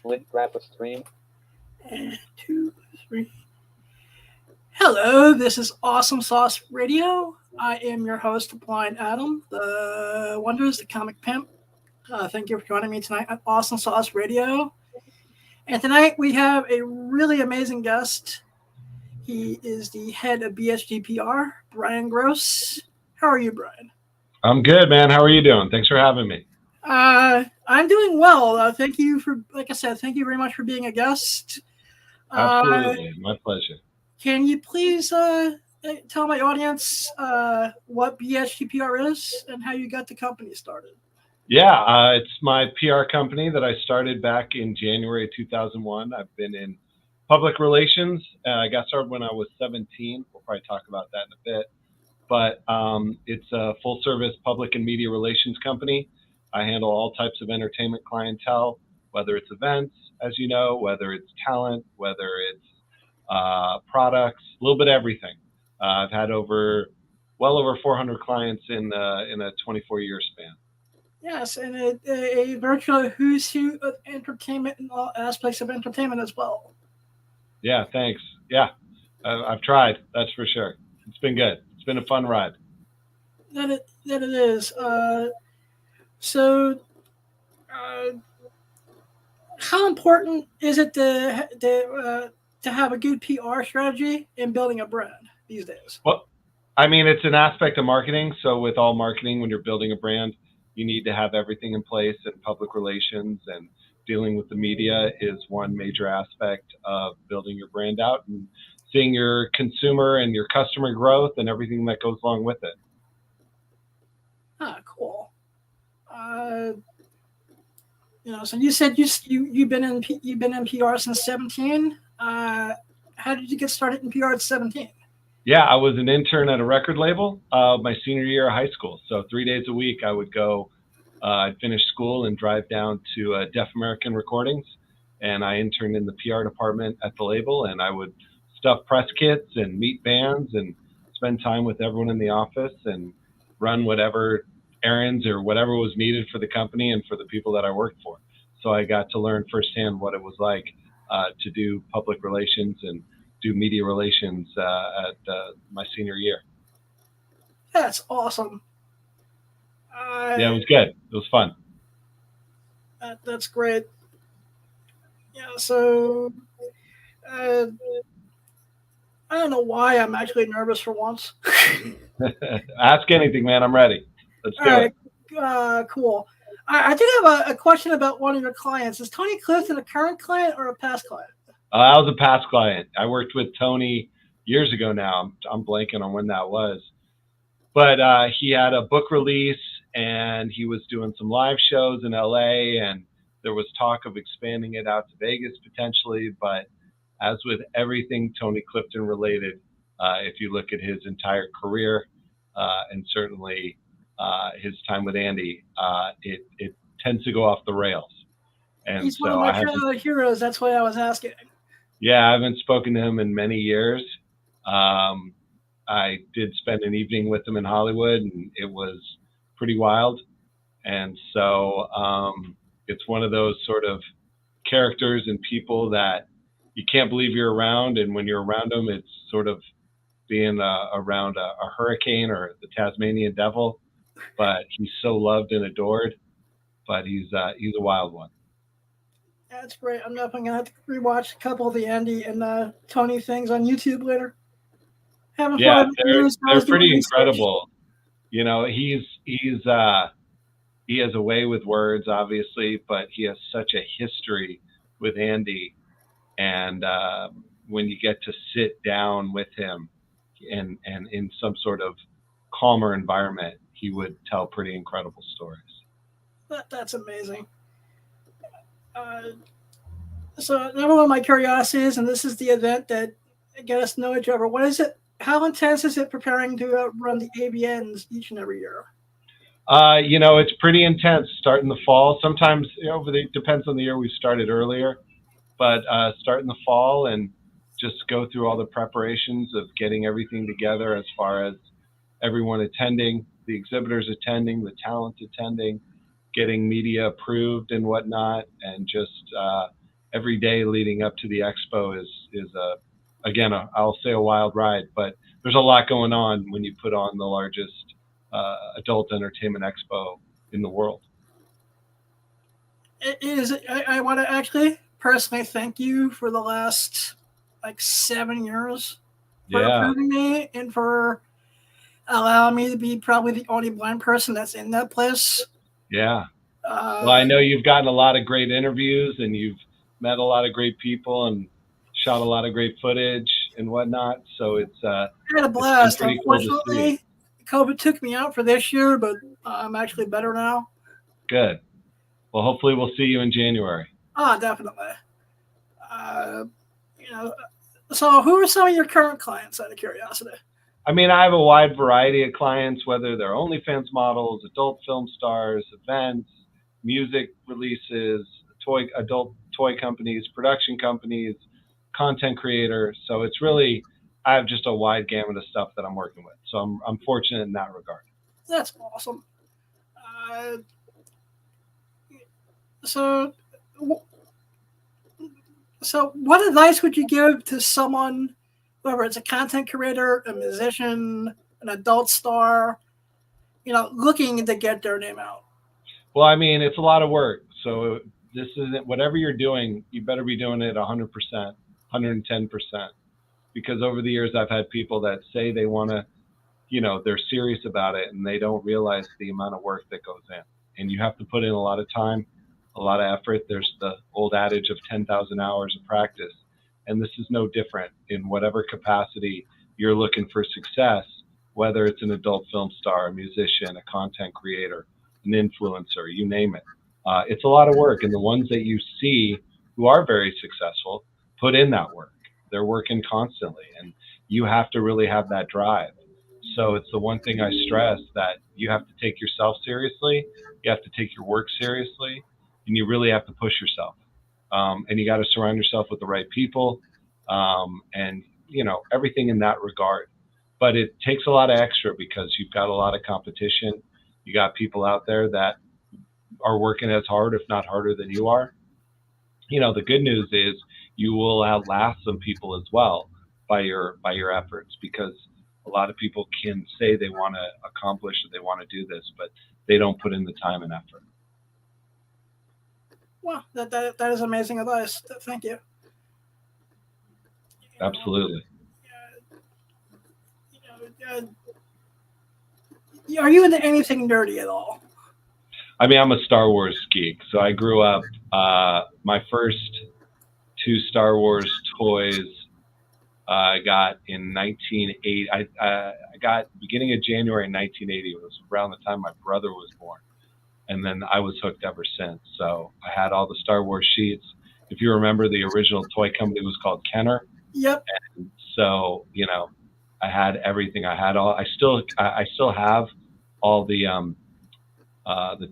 Grab a stream. And two, three. Hello, this is Awesome Sauce Radio. I am your host, Blind Adam, the Wonders, the Comic Pimp. Thank you for joining me tonight on Awesome Sauce Radio. And tonight we have a really amazing guest. He is the head of BSGPR, Brian Gross. How are you, Brian? I'm good, man. How are you doing? Thanks for having me. I'm doing well. Thank you for, like I said, thank you very much for being a guest. Absolutely. My pleasure. Can you please tell my audience what BSGPR is and how you got the company started? Yeah, it's my PR company that I started back in January 2001. I've been in public relations. I got started when I was 17. We'll probably talk about that in a bit. But it's a full-service public and media relations company. I handle all types of entertainment clientele, whether it's events, as you know, whether it's talent, whether it's products, a little bit of everything. I've had well over 400 clients in a 24-year span. Yes, and a virtual who's who of entertainment and all aspects of entertainment as well. Yeah, thanks. Yeah, I've tried. That's for sure. It's been good. It's been a fun ride. That it is. So, how important is it to have a good PR strategy in building a brand these days? Well, I mean, it's an aspect of marketing. So with all marketing, when you're building a brand, you need to have everything in place, and public relations and dealing with the media is one major aspect of building your brand out and seeing your consumer and your customer growth and everything that goes along with it. Cool. So you said you've been in PR since 17. How did you get started in PR at 17? Yeah, I was an intern at a record label my senior year of high school. So 3 days a week I would go, I'd finish school and drive down to Deaf American Recordings. And I interned in the PR department at the label, and I would stuff press kits and meet bands and spend time with everyone in the office and run whatever errands or whatever was needed for the company and for the people that I worked for. So I got to learn firsthand what it was like to do public relations and do media relations at my senior year. That's awesome. Yeah, it was good. It was fun. That's great. Yeah, so I don't know why I'm actually nervous for once. Ask anything, man. I'm ready. Let's do it. Cool. I did have a question about one of your clients. Is Tony Clifton a current client or a past client? I was a past client. I worked with Tony years ago now. I'm blanking on when that was. But he had a book release, and he was doing some live shows in LA, and there was talk of expanding it out to Vegas potentially. But as with everything Tony Clifton related, if you look at his entire career and certainly his time with Andy, it tends to go off the rails. And he's one of my childhood heroes. That's why I was asking. Yeah, I haven't spoken to him in many years. I did spend an evening with him in Hollywood, and it was pretty wild. And so it's one of those sort of characters and people that you can't believe you're around. And when you're around them, it's sort of being around a hurricane or the Tasmanian devil. But he's so loved and adored. But he's a wild one. That's great. I'm definitely gonna have to rewatch a couple of the Andy and Tony things on YouTube later. Yeah, they're pretty incredible. You know, he has a way with words, obviously, but he has such a history with Andy. And when you get to sit down with him and in some sort of calmer environment, he would tell pretty incredible stories. That's amazing. So number one of my curiosities, and this is the event that get us to know each other. What is it? How intense is it preparing to run the AVNs each and every year? It's pretty intense. Start in the fall. Sometimes, it depends on the year. We started earlier, but start in the fall and just go through all the preparations of getting everything together as far as everyone attending, the exhibitors attending, the talent attending, getting media approved and whatnot, and just every day leading up to the expo is again, I'll say a wild ride, but there's a lot going on when you put on the largest adult entertainment expo in the world. It is. I want to actually personally thank you for the last like 7 years for approving me and for allowing me to be probably the only blind person that's in that place. Yeah. Well, I know you've gotten a lot of great interviews and you've met a lot of great people and shot a lot of great footage and whatnot. So it's I had a blast. Unfortunately, COVID took me out for this year, but I'm actually better now. Good. Well, hopefully we'll see you in January. Oh, definitely. So who are some of your current clients, out of curiosity? I mean, I have a wide variety of clients, whether they're OnlyFans models, adult film stars, events, music releases, adult toy companies, production companies, content creators. So it's really, I have just a wide gamut of stuff that I'm working with. So I'm fortunate in that regard. That's awesome. So what advice would you give to someone, whether it's a content creator, a musician, an adult star, looking to get their name out? Well, I mean, it's a lot of work. So this isn't, whatever you're doing, you better be doing it 100%, 110%. Because over the years, I've had people that say they want to, they're serious about it and they don't realize the amount of work that goes in. And you have to put in a lot of time, a lot of effort. There's the old adage of 10,000 hours of practice. And this is no different in whatever capacity you're looking for success, whether it's an adult film star, a musician, a content creator, an influencer, you name it. It's a lot of work. And the ones that you see who are very successful put in that work. They're working constantly and you have to really have that drive. So it's the one thing I stress, that you have to take yourself seriously. You have to take your work seriously, and you really have to push yourself. And you got to surround yourself with the right people, and everything in that regard. But it takes a lot of extra because you've got a lot of competition. You got people out there that are working as hard, if not harder than you are. The good news is you will outlast some people as well by your efforts, because a lot of people can say they want to accomplish or they want to do this, but they don't put in the time and effort. Well, that is amazing advice. Thank you. Absolutely. Are you into anything nerdy at all? I mean, I'm a Star Wars geek. So I grew up, my first 2 Star Wars toys I got in 1980. I got beginning of January 1980. It was around the time my brother was born. And then I was hooked ever since. So I had all the Star Wars sheets. If you remember, the original toy company was called Kenner. Yep. And so, I had everything. I had all, I still have all the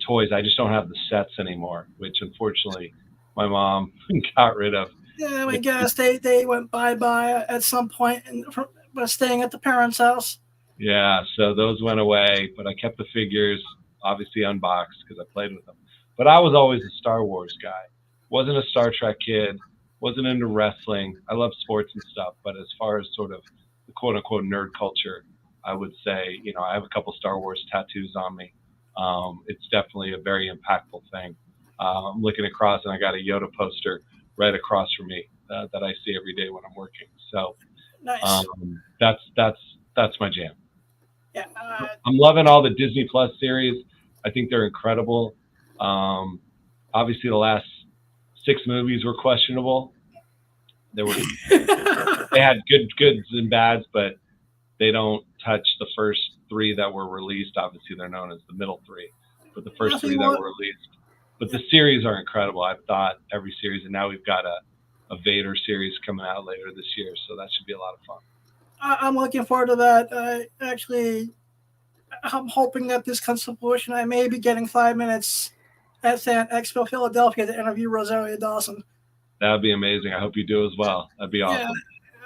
toys. I just don't have the sets anymore, which unfortunately my mom got rid of. Yeah, I guess they went bye-bye at some point and was staying at the parents' house. Yeah, so those went away, but I kept the figures, obviously unboxed because I played with them. But I was always a Star Wars guy. Wasn't a Star Trek kid. Wasn't into wrestling. I love sports and stuff, but as far as sort of the quote-unquote nerd culture, I would say, I have a couple Star Wars tattoos on me. It's definitely a very impactful thing. I'm looking across and I got a Yoda poster right across from me that I see every day when I'm working. So nice. That's my jam. Yeah. I'm loving all the Disney Plus series. I think they're incredible. Obviously, the last 6 movies were questionable. They had goods and bads, but they don't touch the first 3 that were released. Obviously, they're known as the middle 3, but the first 3 that were released. But the series are incredible. I've thought every series, and now we've got a Vader series coming out later this year, so that should be a lot of fun. I'm looking forward to that. I'm hoping that this comes to fruition. I may be getting 5 minutes at Fan Expo Philadelphia to interview Rosario Dawson. That would be amazing. I hope you do as well. That'd be awesome.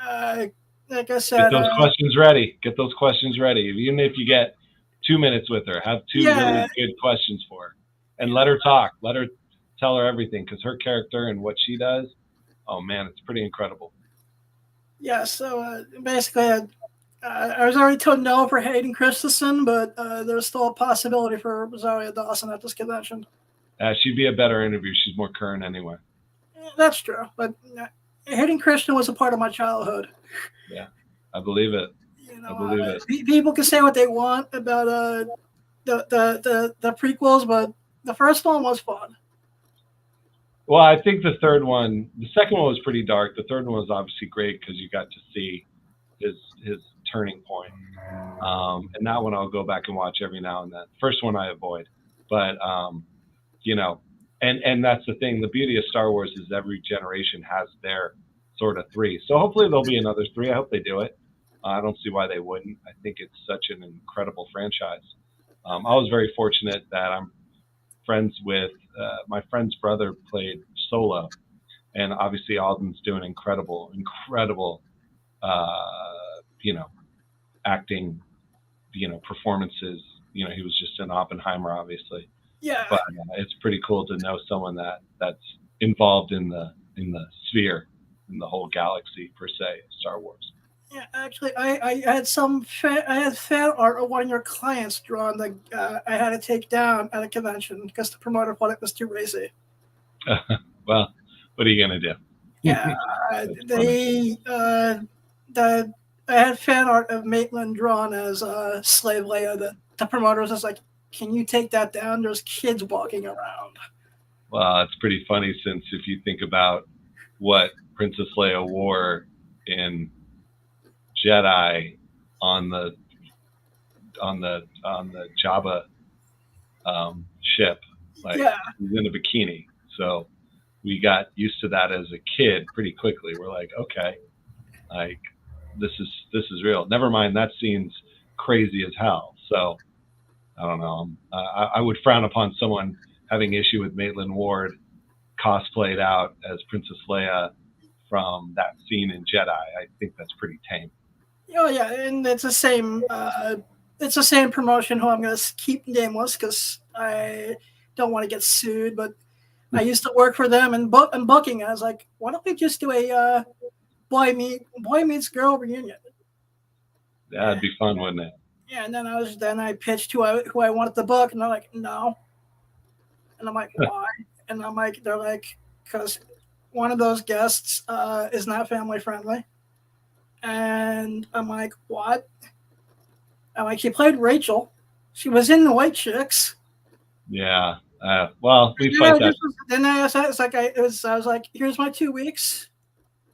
Yeah, like I said, get those questions ready. Get those questions ready. Even if you get 2 minutes with her, have 2 really good questions for her. And let her talk. Let her tell her everything, because her character and what she does oh man, it's pretty incredible. Yeah, so basically, I was already told no for Hayden Christensen, but there's still a possibility for Rosario Dawson at this convention. She'd be a better interview. She's more current anyway. That's true, but Hayden Christensen was a part of my childhood. Yeah, I believe it. You know, I believe it. People can say what they want about the prequels, but the first one was fun. Well, I think the second one was pretty dark. The third one was obviously great because you got to see his turning point. And that one I'll go back and watch every now and then. First one I avoid, but you know, and that's the thing. The beauty of Star Wars is every generation has their sort of three. So hopefully there'll be another three. I hope they do it. I don't see why they wouldn't. I think it's such an incredible franchise. I was very fortunate that I'm friends with my friend's brother played Solo, and obviously Alden's doing incredible, acting, performances. He was just in Oppenheimer, obviously. Yeah. But it's pretty cool to know someone that's involved in the sphere, in the whole galaxy per se, Star Wars. Yeah, actually, I had fan art of one of your clients drawn that I had to take down at a convention because the promoter thought it was too racy. Well, what are you gonna do? Yeah, I had fan art of Maitland drawn as Slave Leia. The promoter was just like, "Can you take that down? There's kids walking around." Well, it's pretty funny since if you think about what Princess Leia wore in Jedi on the Jabba ship, she's in a bikini. So we got used to that as a kid pretty quickly. We're like, okay, like this is real. Never mind, that scene's crazy as hell. So I don't know. I would frown upon someone having issue with Maitland Ward cosplayed out as Princess Leia from that scene in Jedi. I think that's pretty tame. Oh yeah, and it's the same. It's the same promotion who I'm going to keep nameless because I don't want to get sued. But I used to work for them and booking. I was like, why don't we just do a boy meets girl reunion? That'd be fun, wouldn't it? Yeah, and then I pitched who I wanted to book, and they're like, no. And I'm like, why? And they're like, because one of those guests is not family friendly. And I'm like, what? I'm like, she played Rachel. She was in the White Chicks. Yeah. Well, we fight that. Then I was like, here's my 2 weeks.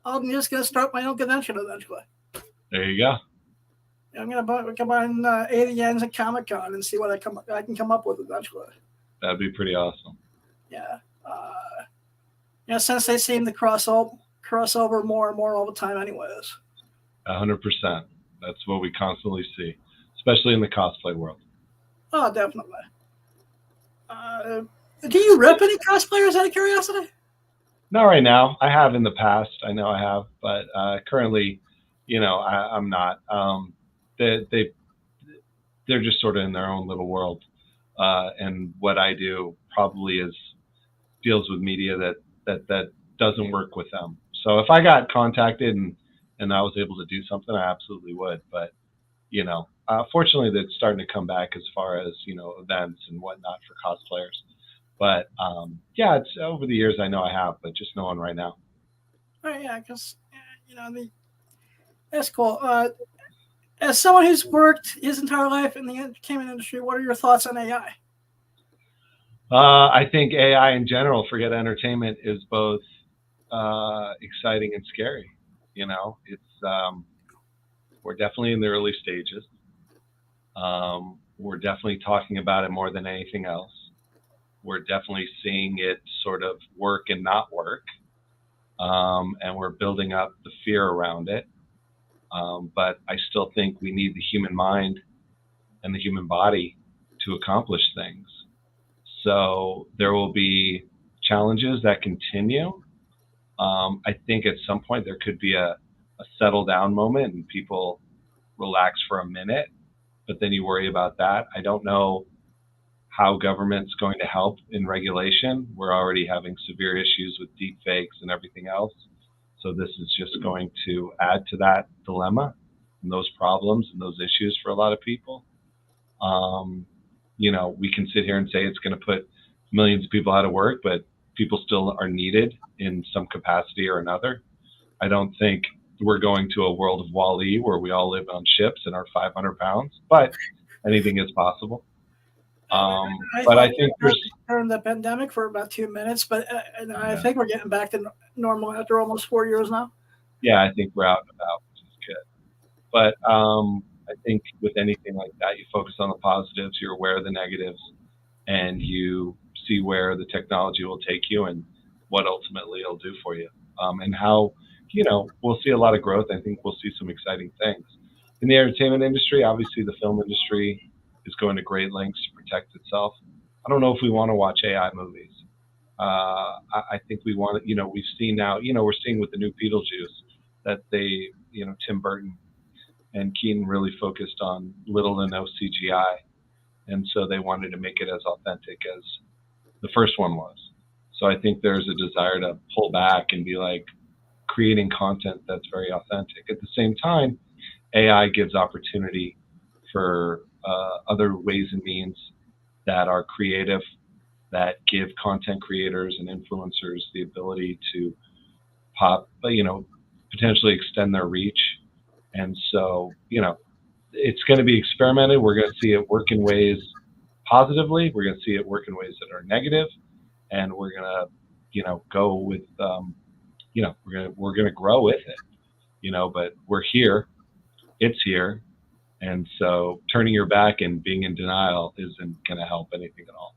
I'm just gonna start my own convention eventually. There you go. I'm gonna combine aliens and Comic Con and see what I can come up with eventually. That'd be pretty awesome. Yeah. Since they seem to cross over more and more all the time, anyways. 100%. That's what we constantly see, especially in the cosplay world. Oh, definitely. Do you rep any cosplayers out of curiosity? Not right now. I have in the past. I know I have, but currently, I'm not. They're just sort of in their own little world, and what I do probably deals with media that doesn't work with them. So if I got contacted and I was able to do something, I absolutely would. But, fortunately, that's starting to come back as far as, events and whatnot for cosplayers. But, it's over the years I know I have, but just no one right now. Right, yeah, because, that's cool. As someone who's worked his entire life in the entertainment industry, what are your thoughts on AI? I think AI in general, forget entertainment, is both exciting and scary. We're definitely in the early stages. We're definitely talking about it more than anything else. We're definitely seeing it sort of work and not work. And we're building up the fear around it. But I still think we need the human mind and the human body to accomplish things. So there will be challenges that continue. I think at some point there could be a settle down moment and people relax for a minute, but then you worry about that. I don't know how government's going to help in regulation. We're already having severe issues with deep fakes and everything else. So this is just going to add to that dilemma and those problems and those issues for a lot of people. We can sit here and say it's going to put millions of people out of work, but people still are needed in some capacity or another. I don't think we're going to a world of Wall-E where we all live on ships and are 500 pounds, but anything is possible. But I think during the pandemic for about 2 minutes, but I Yeah. think we're getting back to normal after almost 4 years now. Yeah, I think we're out and about, which is good. But I think with anything like that, you focus on the positives, you're aware of the negatives, and you see where the technology will take you and what ultimately it'll do for you. And how, we'll see a lot of growth. I think we'll see some exciting things. In the entertainment industry, obviously the film industry is going to great lengths to protect itself. I don't know if we want to watch AI movies. I think we want to, we've seen now, we're seeing with the new Beetlejuice that they, Tim Burton and Keaton really focused on little to no CGI. And so they wanted to make it as authentic as the first one was. So I think there's a desire to pull back and be like creating content that's very authentic. At the same time, AI gives opportunity for other ways and means that are creative, that give content creators and influencers the ability to potentially extend their reach. And so, it's going to be experimented. We're going to see it work in ways positively. We're going to see it work in ways that are negative, and we're going to, go with, we're going to grow with it, but we're here. It's here. And so turning your back and being in denial isn't going to help anything at all.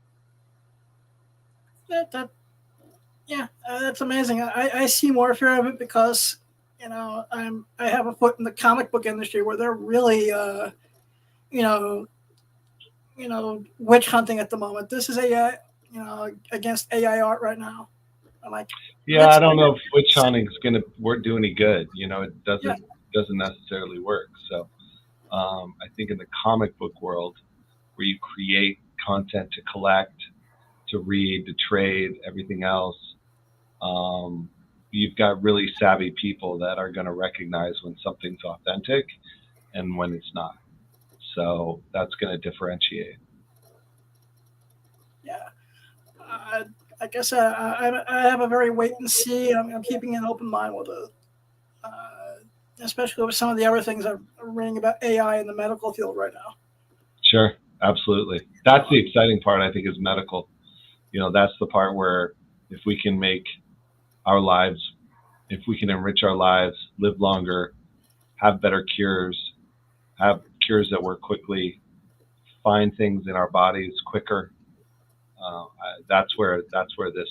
That's amazing. I see more fear of it because, I have a foot in the comic book industry where they're really, witch hunting at the moment. This is against AI art right now. I'm like, I don't know if witch hunting is going to do any good. It doesn't necessarily work. So I think in the comic book world, where you create content to collect, to read, to trade, everything else, you've got really savvy people that are going to recognize when something's authentic and when it's not. So that's going to differentiate. Yeah. I guess I have a very wait and see. I'm keeping an open mind with it, especially with some of the other things I'm reading about AI in the medical field right now. Sure, absolutely. That's the exciting part, I think, is medical. That's the part where if we can make our lives, if we can enrich our lives, live longer, have better cures, have cures that work quickly, find things in our bodies quicker. That's where this,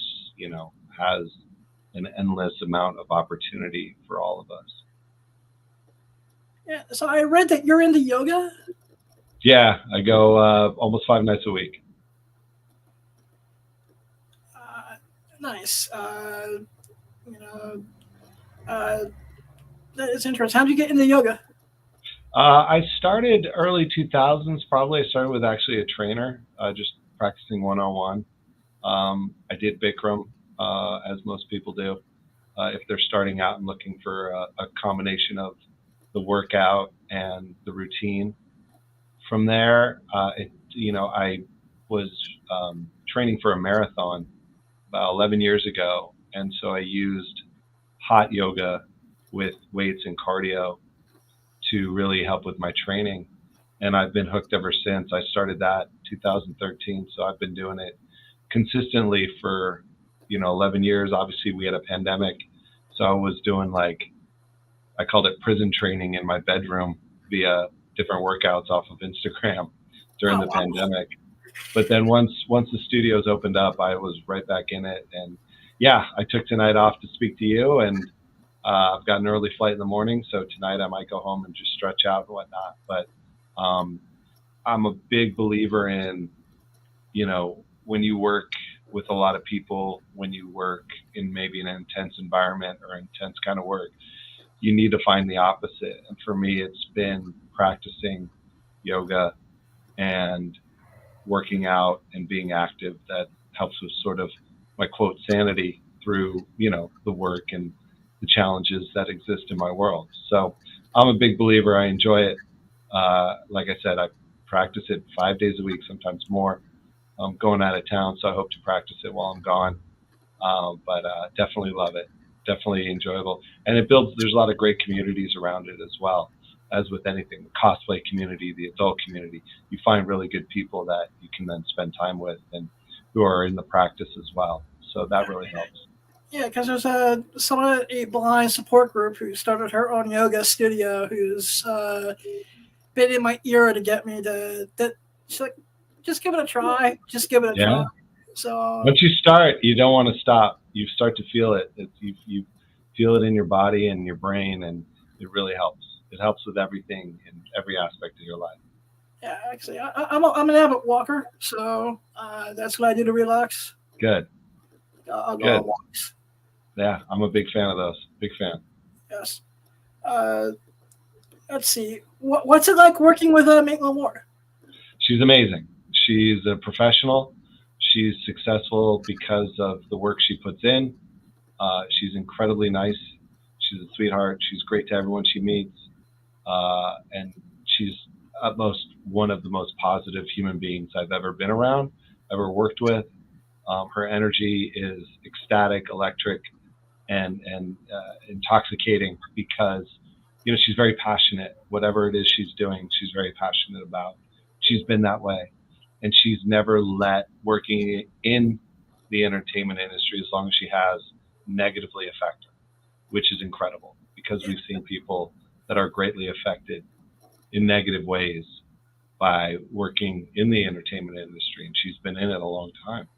has an endless amount of opportunity for all of us. Yeah. So I read that you're into yoga. Yeah, I go almost 5 nights a week. Nice. That is interesting. How did you get into yoga? I started early 2000s. Probably I started with actually a trainer, just practicing one-on-one. I did Bikram, as most people do, if they're starting out and looking for a combination of the workout and the routine. From there, I was training for a marathon about 11 years ago, and so I used hot yoga with weights and cardio to really help with my training, and I've been hooked ever since. I started that in 2013, so I've been doing it consistently for 11 years. Obviously, we had a pandemic, so I was doing I called it prison training in my bedroom via different workouts off of Instagram during the pandemic. But then once the studios opened up, I was right back in it. And yeah, I took tonight off to speak to you, and I've got an early flight in the morning. So tonight I might go home and just stretch out and whatnot. But I'm a big believer in, when you work with a lot of people, when you work in maybe an intense environment or intense kind of work, you need to find the opposite. And for me, it's been practicing yoga and working out and being active that helps with sort of my quote sanity through, the work and the challenges that exist in my world. So I'm a big believer. I enjoy it. Like I said, I practice it 5 days a week, sometimes more. I'm going out of town, so I hope to practice it while I'm gone. But definitely love it. Definitely enjoyable, and it builds. There's a lot of great communities around it as well. As with anything, the cosplay community, the adult community, you find really good people that you can then spend time with, and who are in the practice as well. So that really helps. Yeah, because there's a blind support group who started her own yoga studio who's been in my ear to get me to that. She's like, just give it a try. Just give it a try. Yeah. So Once you start, you don't want to stop. You start to feel it. You feel it in your body and your brain, and it really helps. It helps with everything in every aspect of your life. yeah, actually, I'm an avid walker, so that's what I do to relax. Good. I'll go Good. on walks. Yeah, I'm a big fan of those. Big fan. Yes. Uh, let's see. What's it like working with Maitland Ward? She's amazing. She's a professional. She's successful because of the work she puts in. She's incredibly nice. She's a sweetheart. She's great to everyone she meets. And she's at most one of the most positive human beings I've ever been around, ever worked with. Her energy is ecstatic, electric, and intoxicating because, you know, she's very passionate. Whatever it is she's doing, she's very passionate about. She's been that way. And she's never let working in the entertainment industry, as long as she has, negatively affect her, which is incredible because we've seen people that are greatly affected in negative ways by working in the entertainment industry. And she's been in it a long time.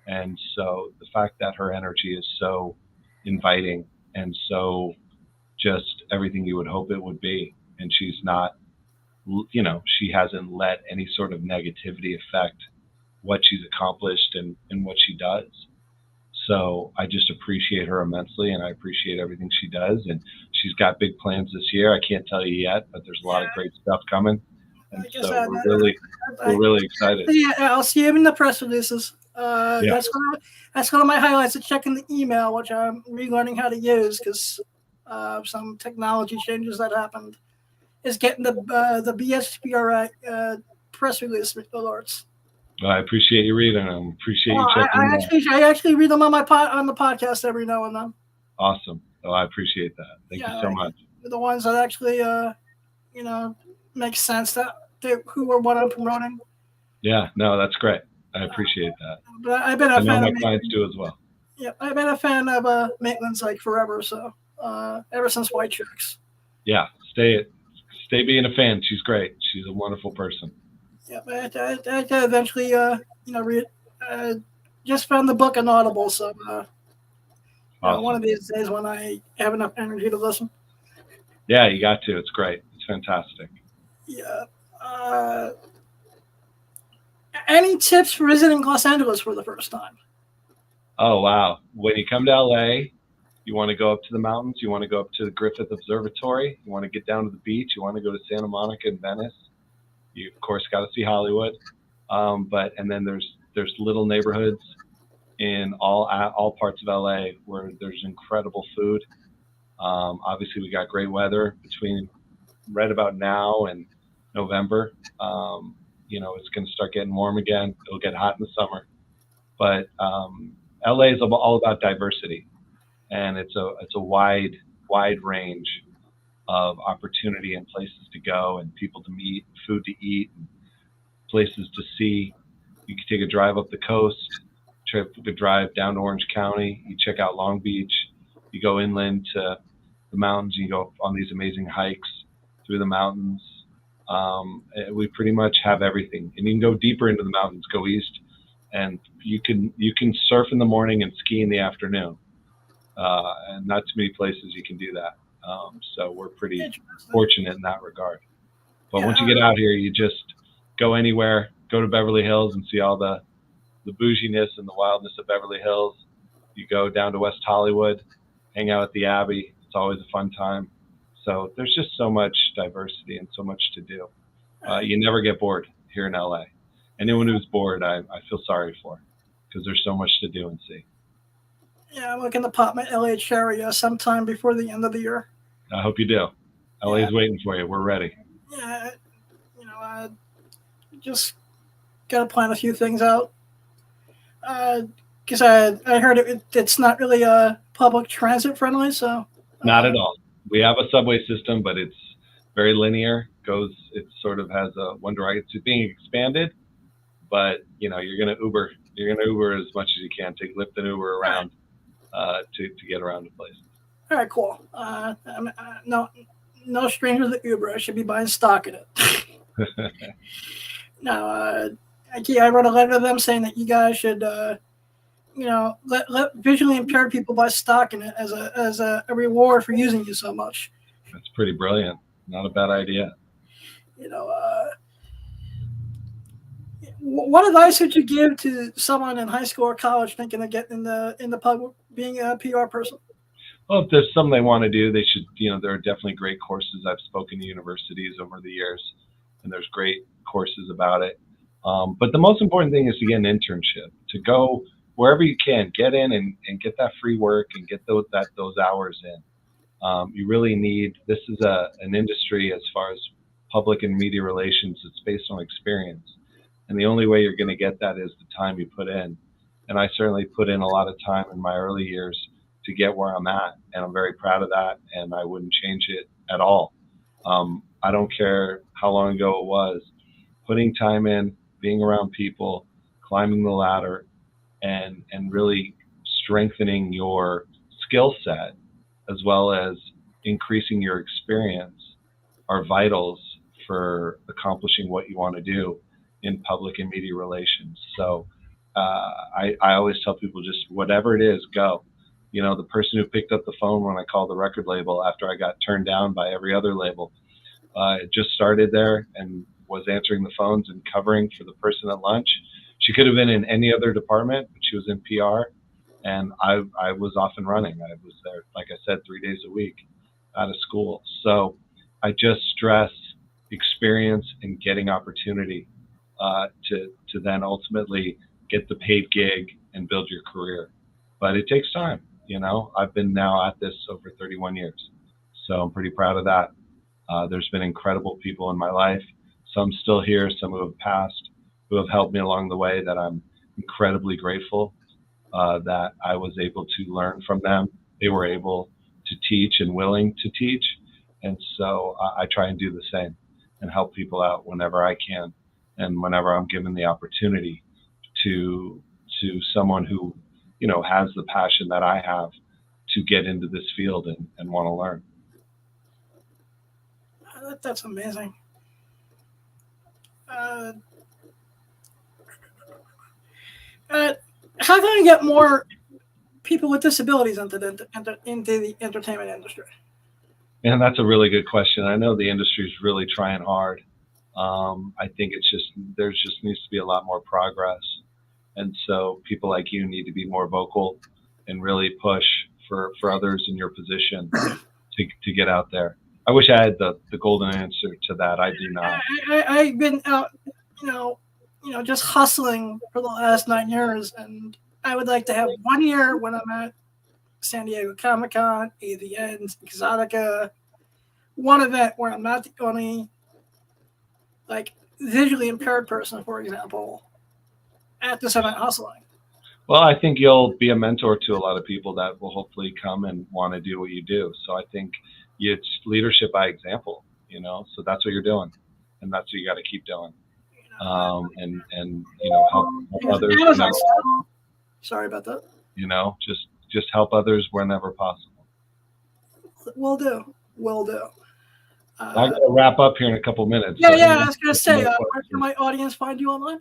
And so the fact that her energy is so inviting and so just everything you would hope it would be, and she's not, you know, she hasn't let any sort of negativity affect what she's accomplished and what she does. So I just appreciate her immensely, and I appreciate everything she does. And she's got big plans this year. I can't tell you yet, but there's a lot of great stuff coming. And so we're really excited. Yeah, I'll see him in the press releases. Yeah. That's one of my highlights of checking the email, which I'm relearning how to use because some technology changes that happened. Is getting the BSPRI press release alerts. Well, I appreciate you reading them. Appreciate you checking I actually read them on on the podcast every now and then. Awesome. Oh, I appreciate that. Thank you so much. The ones that actually, you know, make sense who or what I'm promoting. Yeah, no, that's great. I appreciate that. But I've been a fan. My clients do as well. Yeah, I've been a fan of Maitland's like forever. So ever since White Chicks. Yeah, stay being a fan. She's great. She's a wonderful person. Yeah, but I eventually, you know, read. Just found the book on Audible, so Awesome. One of these days when I have enough energy to listen. Yeah, you got to. It's great. It's fantastic. Yeah. Any tips for visiting Los Angeles for the first time? Oh, wow. When you come to LA, you want to go up to the mountains. You want to go up to the Griffith Observatory. You want to get down to the beach. You want to go to Santa Monica and Venice. You, of course, got to see Hollywood. And then there's little neighborhoods in all parts of LA where there's incredible food. Obviously, we got great weather between right about now and November. You know, it's going to start getting warm again. It'll get hot in the summer. But LA is all about diversity. And it's a wide range of opportunity and places to go and people to meet, food to eat, and places to see. You can take a drive up the coast, a drive down to Orange County. You check out Long Beach. You go inland to the mountains. You go on these amazing hikes through the mountains. We pretty much have everything. And you can go deeper into the mountains, go east, and you can surf in the morning and ski in the afternoon. And not too many places you can do that. So we're pretty fortunate in that regard. But once you get out here, you just go anywhere, go to Beverly Hills and see all the bouginess and the wildness of Beverly Hills. You go down to West Hollywood, hang out at the Abbey. It's always a fun time. So there's just so much diversity and so much to do. You never get bored here in LA. Anyone who's bored, I feel sorry for because there's so much to do and see. Yeah, I'm looking to pop my LA cherry sometime before the end of the year. I hope you do. LA's waiting for you. We're ready. Yeah, just gotta plan a few things out. Because I heard it's not really public transit friendly, so not at all. We have a subway system, but it's very linear. It sort of has a one direction. It's being expanded, but you're gonna Uber. You're gonna Uber as much as you can. Take Lyft and Uber around to get around the place. All right, cool. No stranger to Uber. I should be buying stock in it. Now, I wrote a letter to them saying that you guys should, let visually impaired people buy stock in it as a reward for using you so much. That's pretty brilliant. Not a bad idea. What advice would you give to someone in high school or college thinking of getting in the public, being a PR person? Well, if there's something they want to do, they should. There are definitely great courses. I've spoken to universities over the years, and there's great courses about it. But the most important thing is to get an internship, to go wherever you can, get in and get that free work and get those hours in. You really need. This is an industry as far as public and media relations. It's based on experience. And the only way you're going to get that is the time you put in. And I certainly put in a lot of time in my early years to get where I'm at. And I'm very proud of that. And I wouldn't change it at all. I don't care how long ago it was. Putting time in, being around people, climbing the ladder, and really strengthening your skill set as well as increasing your experience are vitals for accomplishing what you want to do in public and media relations. So I always tell people, just whatever it is, go. The person who picked up the phone when I called the record label after I got turned down by every other label, just started there and was answering the phones and covering for the person at lunch. She could have been in any other department, but she was in PR, and I was off and running. I was there, like I said, 3 days a week out of school. So I just stress experience and getting opportunity to then ultimately get the paid gig and build your career. But it takes time. I've been now at this over 31 years, so I'm pretty proud of that. There's been incredible people in my life, some still here, some who have passed, who have helped me along the way, that I'm incredibly grateful that I was able to learn from them. They were able to teach and willing to teach. And so I try and do the same and help people out whenever I can and whenever I'm given the opportunity to someone who, has the passion that I have to get into this field and want to learn. That's amazing. How can I get more people with disabilities into the entertainment industry? And that's a really good question. I know the industry is really trying hard. I think there just needs to be a lot more progress. And so people like you need to be more vocal and really push for others in your position to get out there. I wish I had the golden answer to that. I do not. I've been out, just hustling for the last 9 years, and I would like to have 1 year when I'm at San Diego Comic-Con, AVN, Exotica, one event where I'm not the only visually impaired person, for example, at this event hustling. Well, I think you'll be a mentor to a lot of people that will hopefully come and want to do what you do. So I think it's leadership by example, so that's what you're doing, and that's what you got to keep doing. And help others. Sorry about that. Just help others whenever possible. Will do. I got to wrap up here in a couple minutes. Yeah. I was going to say, where can my audience find you online?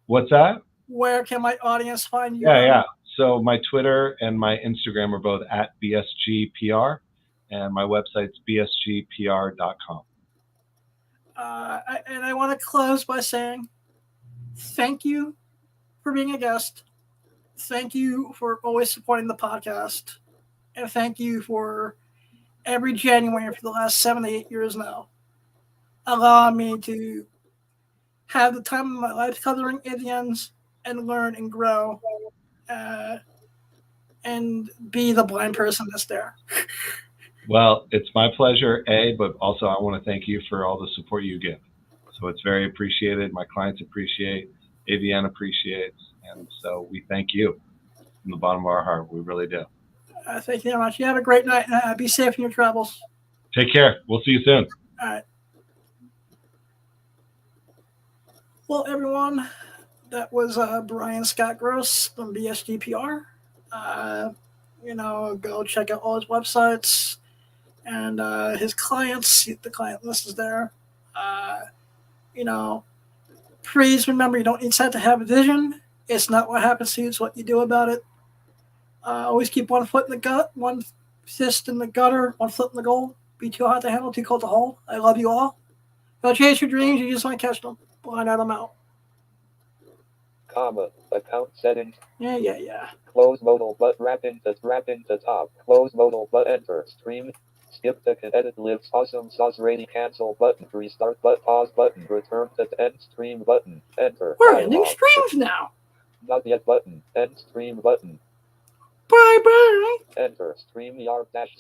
What's that? Where can my audience find you? Yeah. So my Twitter and my Instagram are both at BSGPR, and my website's bsgpr.com. And I want to close by saying thank you for being a guest. Thank you for always supporting the podcast. And thank you for every January for the last 7 to 8 years now, allowing me to have the time of my life covering Indians and learn and grow and be the blind person that's there. Well, it's my pleasure, but also I want to thank you for all the support you give. So it's very appreciated. My clients appreciate, AVN appreciates, and so we thank you from the bottom of our heart. We really do. Thank you very much. You have a great night. Be safe in your travels. Take care. We'll see you soon. All right. Well, everyone, that was Brian Scott Gross from BSGPR. Go check out all his websites and his clients. The client list is there. Please remember, you don't need sight to have a vision. It's not what happens to you, it's what you do about it. Always keep one foot in the gut, one fist in the gutter, one foot in the goal. Be too hot to handle, too cold to hold. I love you all. Don't chase your dreams, you just want to catch them. Blind Adam out. Account settings. Yeah. Close modal but wrap into top. Close modal but enter. Stream. Skip the edit lives. Awesome sauce ready. Cancel button. Restart but pause button. Return to end stream button. Enter. We're ending streams now. Not yet button. End stream button. Bye. Enter. StreamYard dash